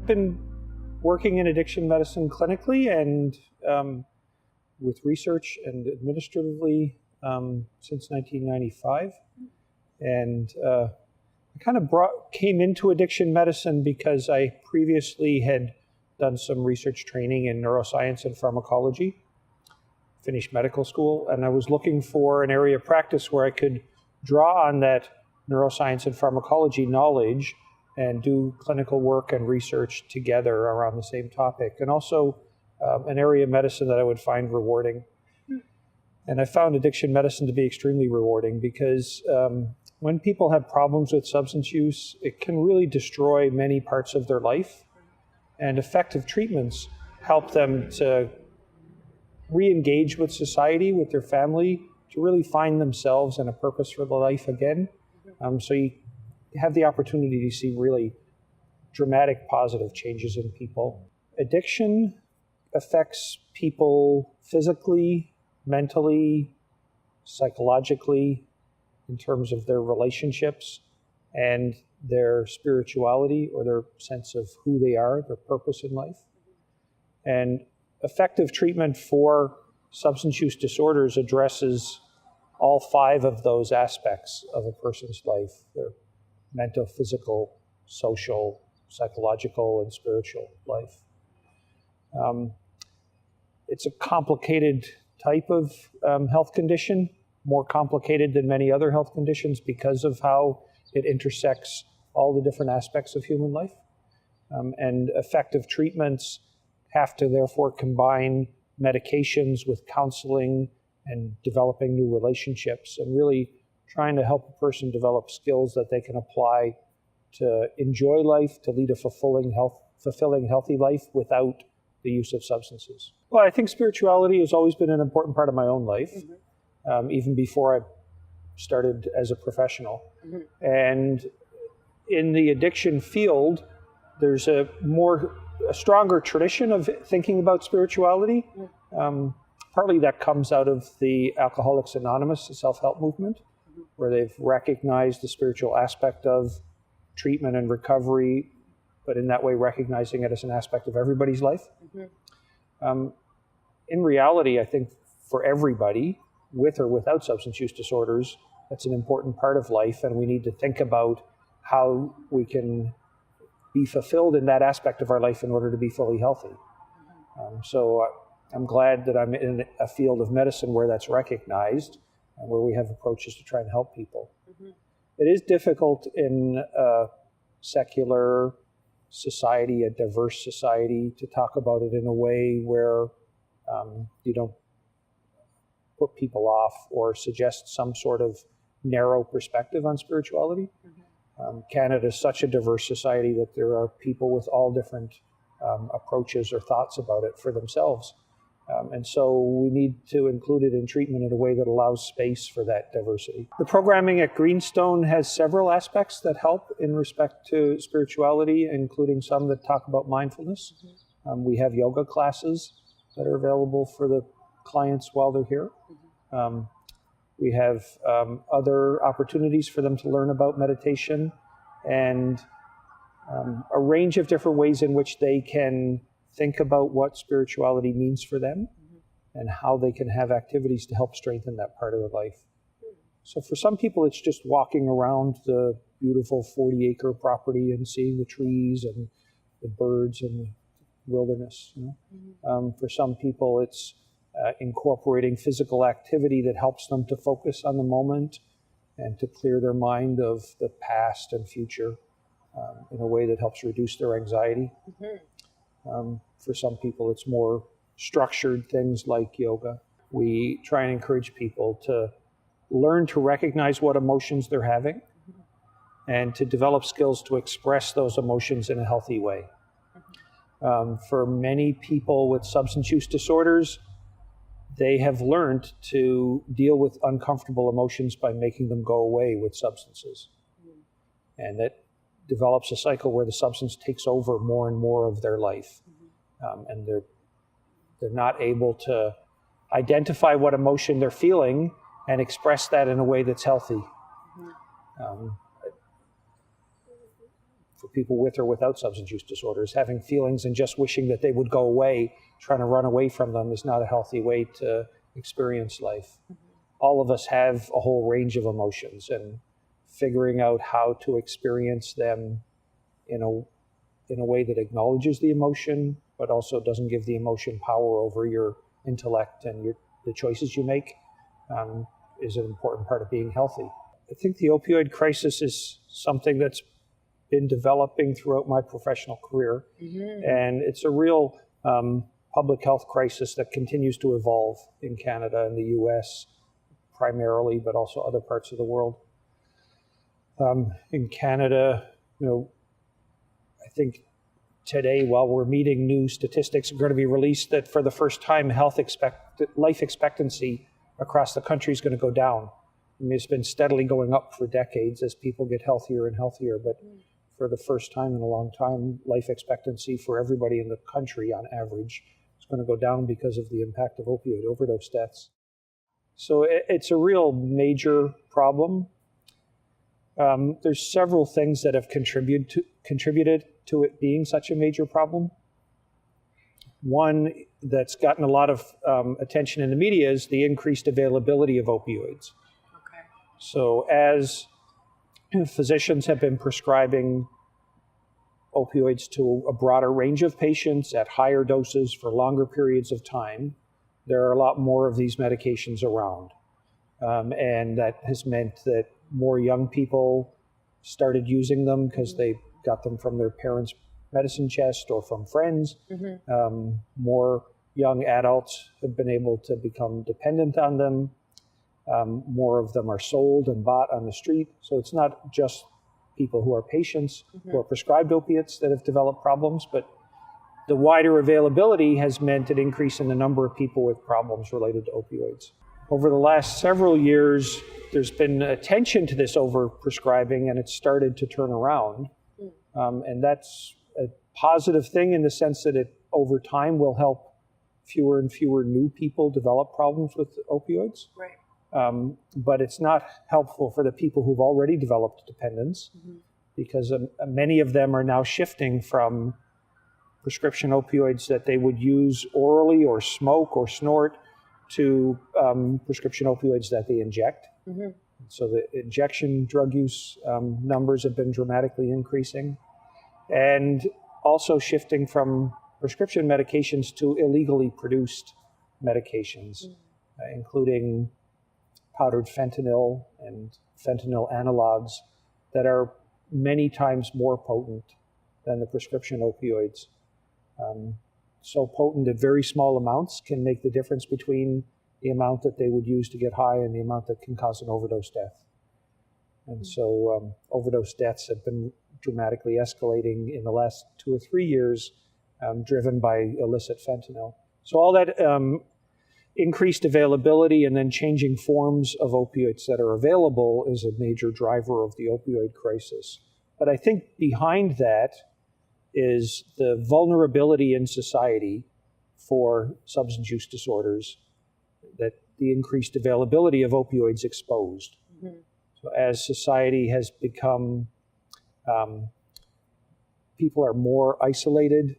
been working in addiction medicine clinically and with research and administratively since 1995. And I kind of came into addiction medicine because I previously had done some research training in neuroscience and pharmacology, finished medical school, and I was looking for an area of practice where I could draw on that neuroscience and pharmacology knowledge and do clinical work and research together around the same topic, and also an area of medicine that I would find rewarding. And I found addiction medicine to be extremely rewarding because when people have problems with substance use, it can really destroy many parts of their life, and effective treatments help them to re-engage with society, with their family, to really find themselves and a purpose for the life again. So you have the opportunity to see really dramatic positive changes in people. Addiction affects people physically, mentally, psychologically, in terms of their relationships and their spirituality or their sense of who they are, their purpose in life. And effective treatment for substance use disorders addresses all 5 of those aspects of a person's life: their mental, physical, social, psychological, and spiritual life. It's a complicated type of health condition, more complicated than many other health conditions because of how it intersects all the different aspects of human life. And effective treatments have to therefore combine medications with counseling and developing new relationships, and really trying to help a person develop skills that they can apply to enjoy life, to lead a fulfilling, healthy life without the use of substances. Well, I think spirituality has always been an important part of my own life, even before I started as a professional. And in the addiction field, there's a stronger tradition of thinking about spirituality. Partly that comes out of the Alcoholics Anonymous, the self-help movement, where they've recognized the spiritual aspect of treatment and recovery, but in that way recognizing it as an aspect of everybody's life. In reality, I think for everybody, with or without substance use disorders, that's an important part of life, and we need to think about how we can be fulfilled in that aspect of our life in order to be fully healthy. So I'm glad that I'm in a field of medicine where that's recognized and where we have approaches to try and help people. It is difficult in a secular society, a diverse society, to talk about it in a way where you don't put people off or suggest some sort of narrow perspective on spirituality. Canada is such a diverse society that there are people with all different approaches or thoughts about it for themselves. And so we need to include it in treatment in a way that allows space for that diversity. The programming at Greenstone has several aspects that help in respect to spirituality, including some that talk about mindfulness. We have yoga classes that are available for the clients while they're here. We have other opportunities for them to learn about meditation and a range of different ways in which they can think about what spirituality means for them and how they can have activities to help strengthen that part of their life. So for some people, it's just walking around the beautiful 40-acre property and seeing the trees and the birds and the wilderness. For some people, it's incorporating physical activity that helps them to focus on the moment and to clear their mind of the past and future in a way that helps reduce their anxiety. For some people, it's more structured things like yoga. We try and encourage people to learn to recognize what emotions they're having and to develop skills to express those emotions in a healthy way. For many people with substance use disorders, they have learned to deal with uncomfortable emotions by making them go away with substances. And that develops a cycle where the substance takes over more and more of their life. And they're not able to identify what emotion they're feeling and express that in a way that's healthy. for people with or without substance use disorders. Having feelings and just wishing that they would go away, trying to run away from them, is not a healthy way to experience life. All of us have a whole range of emotions, and figuring out how to experience them in a way that acknowledges the emotion, but also doesn't give the emotion power over your intellect and the choices you make, is an important part of being healthy. I think the opioid crisis is something that's been developing throughout my professional career, and it's a real public health crisis that continues to evolve in Canada and the US primarily, but also other parts of the world. In Canada, I think today, while we're meeting, new statistics are going to be released that for the first time, life expectancy across the country is going to go down. I mean, it's been steadily going up for decades as people get healthier and healthier, but for the first time in a long time, life expectancy for everybody in the country on average is going to go down because of the impact of opioid overdose deaths. So it's a real major problem. There's several things that have contributed to it being such a major problem. One that's gotten a lot of attention in the media is the increased availability of opioids. Okay. So as physicians have been prescribing opioids to a broader range of patients at higher doses for longer periods of time, there are a lot more of these medications around. And that has meant that more young people started using them because they got them from their parents' medicine chest or from friends. More young adults have been able to become dependent on them. More of them are sold and bought on the street. So it's not just people who are patients who are prescribed opiates that have developed problems, but the wider availability has meant an increase in the number of people with problems related to opioids. Over the last several years, there's been attention to this overprescribing, and it's started to turn around. And that's a positive thing in the sense that it, over time, will help fewer and fewer new people develop problems with opioids. Right. But it's not helpful for the people who've already developed dependence, because many of them are now shifting from prescription opioids that they would use orally or smoke or snort to prescription opioids that they inject. So the injection drug use numbers have been dramatically increasing, and also shifting from prescription medications to illegally produced medications, including powdered fentanyl and fentanyl analogs that are many times more potent than the prescription opioids. So potent that very small amounts can make the difference between the amount that they would use to get high and the amount that can cause an overdose death. And so overdose deaths have been dramatically escalating in the last 2 or 3 years, driven by illicit fentanyl. So all that increased availability and then changing forms of opioids that are available is a major driver of the opioid crisis. But I think behind that is the vulnerability in society for substance use disorders that the increased availability of opioids exposed. So as society has become, people are more isolated,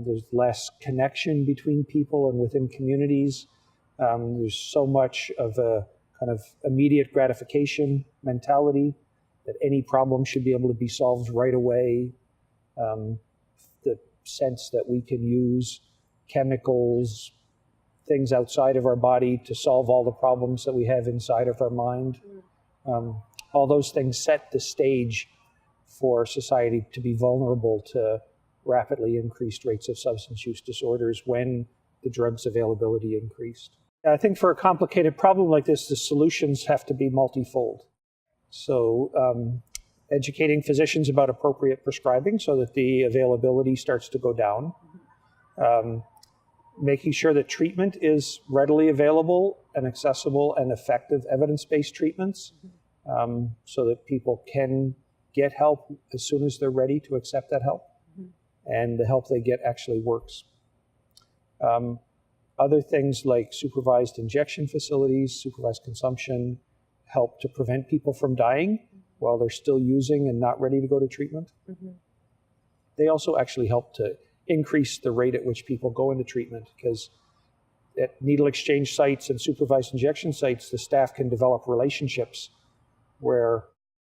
there's less connection between people and within communities. There's so much of a kind of immediate gratification mentality that any problem should be able to be solved right away. The sense that we can use chemicals, things outside of our body to solve all the problems that we have inside of our mind. All those things set the stage for society to be vulnerable to rapidly increased rates of substance use disorders when the drugs availability increased. I think for a complicated problem like this, the solutions have to be multifold. So educating physicians about appropriate prescribing so that the availability starts to go down. Making sure that treatment is readily available and accessible and effective evidence-based treatments, so that people can get help as soon as they're ready to accept that help, and the help they get actually works. Other things like supervised injection facilities, supervised consumption, help to prevent people from dying while they're still using and not ready to go to treatment. Mm-hmm. They also actually help to increase the rate at which people go into treatment, because at needle exchange sites and supervised injection sites, the staff can develop relationships where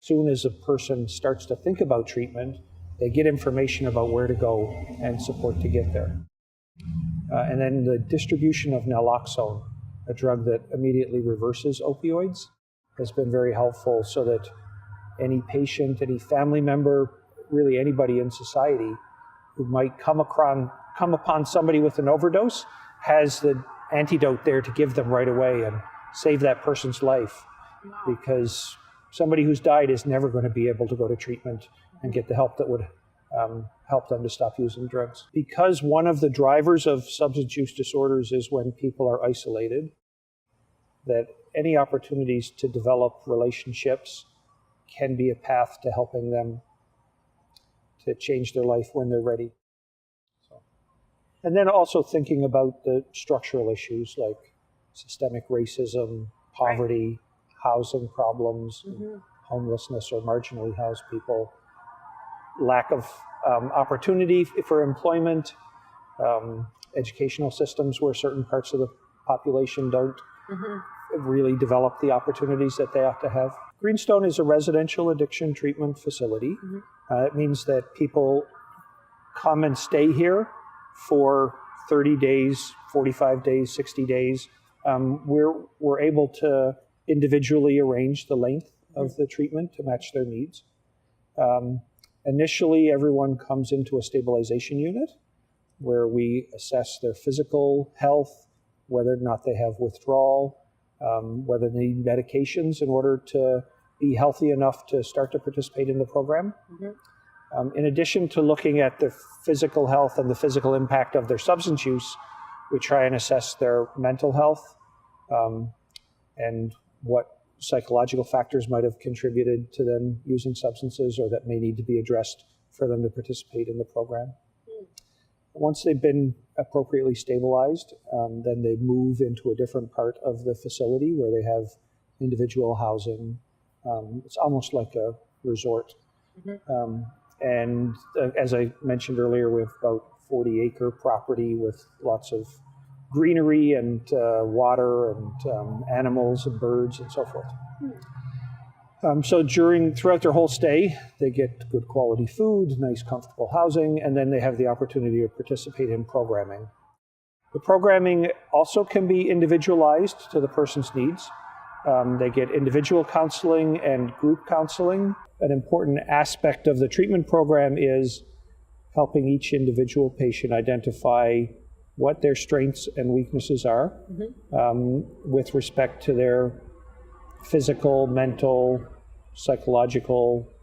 as soon as a person starts to think about treatment, they get information about where to go and support to get there. And then the distribution of naloxone, a drug that immediately reverses opioids, has been very helpful, so that any patient, any family member, really anybody in society who might come upon somebody with an overdose has the antidote there to give them right away and save that person's life. Because somebody who's died is never going to be able to go to treatment and get the help that would help them to stop using drugs. Because one of the drivers of substance use disorders is when people are isolated, that any opportunities to develop relationships can be a path to helping them to change their life when they're ready. And then also thinking about the structural issues like systemic racism, poverty, housing problems, mm-hmm. homelessness or marginally housed people, lack of opportunity for employment, educational systems where certain parts of the population don't mm-hmm. really develop the opportunities that they ought to have. Greenstone is a residential addiction treatment facility. Mm-hmm. It means that people come and stay here for 30 days, 45 days, 60 days. We're able to individually arrange the length of the treatment to match their needs. Initially, everyone comes into a stabilization unit where we assess their physical health, whether or not they have withdrawal, whether they need medications in order to be healthy enough to start to participate in the program. Mm-hmm. In addition to looking at the physical health and the physical impact of their substance use, we try and assess their mental health and what psychological factors might have contributed to them using substances or that may need to be addressed for them to participate in the program. Once they've been appropriately stabilized, then they move into a different part of the facility where they have individual housing. It's almost like a resort. Mm-hmm. And as I mentioned earlier, we have about 40-acre property with lots of greenery and water and animals and birds and so forth. So throughout their whole stay, they get good quality food, nice comfortable housing, and then they have the opportunity to participate in programming. The programming also can be individualized to the person's needs. They get individual counseling and group counseling. An important aspect of the treatment program is helping each individual patient identify what their strengths and weaknesses are mm-hmm. With respect to their physical, mental, psychological,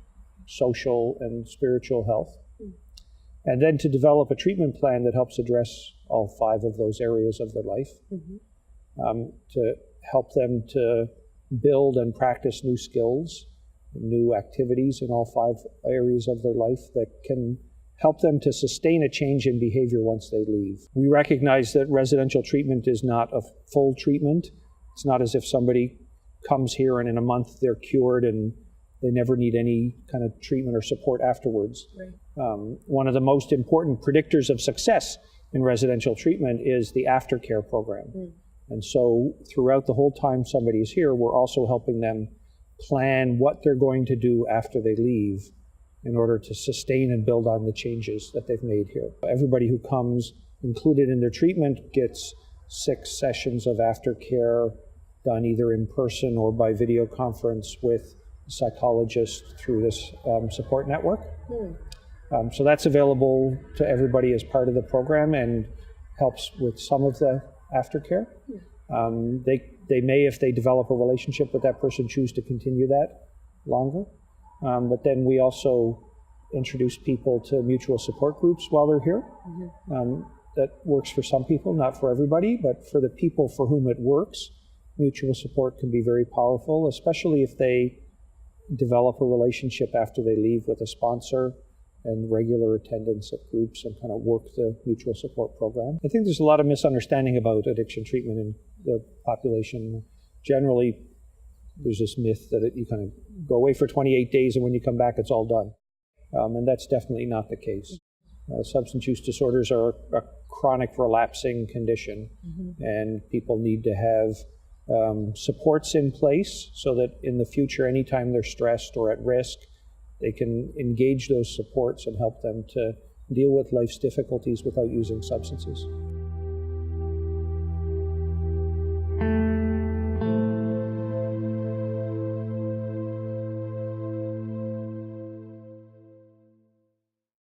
social, and spiritual health. Mm-hmm. And then to develop a treatment plan that helps address all 5 of those areas of their life, mm-hmm. To help them to build and practice new skills, new activities in all 5 areas of their life that can help them to sustain a change in behavior once they leave. We recognize that residential treatment is not a full treatment. It's not as if somebody comes here and in a month they're cured and they never need any kind of treatment or support afterwards. Right. One of the most important predictors of success in residential treatment is the aftercare program. Mm. And so throughout the whole time somebody is here, we're also helping them plan what they're going to do after they leave in order to sustain and build on the changes that they've made here. Everybody who comes included in their treatment gets 6 sessions of aftercare done either in person or by video conference with a psychologist through this support network. Mm. So that's available to everybody as part of the program and helps with some of the aftercare. Mm. They may, if they develop a relationship with that person, choose to continue that longer. But then we also introduce people to mutual support groups while they're here. Mm-hmm. That works for some people, not for everybody, but for the people for whom it works, mutual support can be very powerful, especially if they develop a relationship after they leave with a sponsor and regular attendance at groups and kind of work the mutual support program. I think there's a lot of misunderstanding about addiction treatment in the population. Generally, There's this myth that you kind of go away for 28 days and when you come back, it's all done. And that's definitely not the case. Substance use disorders are a chronic relapsing condition, and people need to have supports in place so that in the future, anytime they're stressed or at risk, they can engage those supports and help them to deal with life's difficulties without using substances.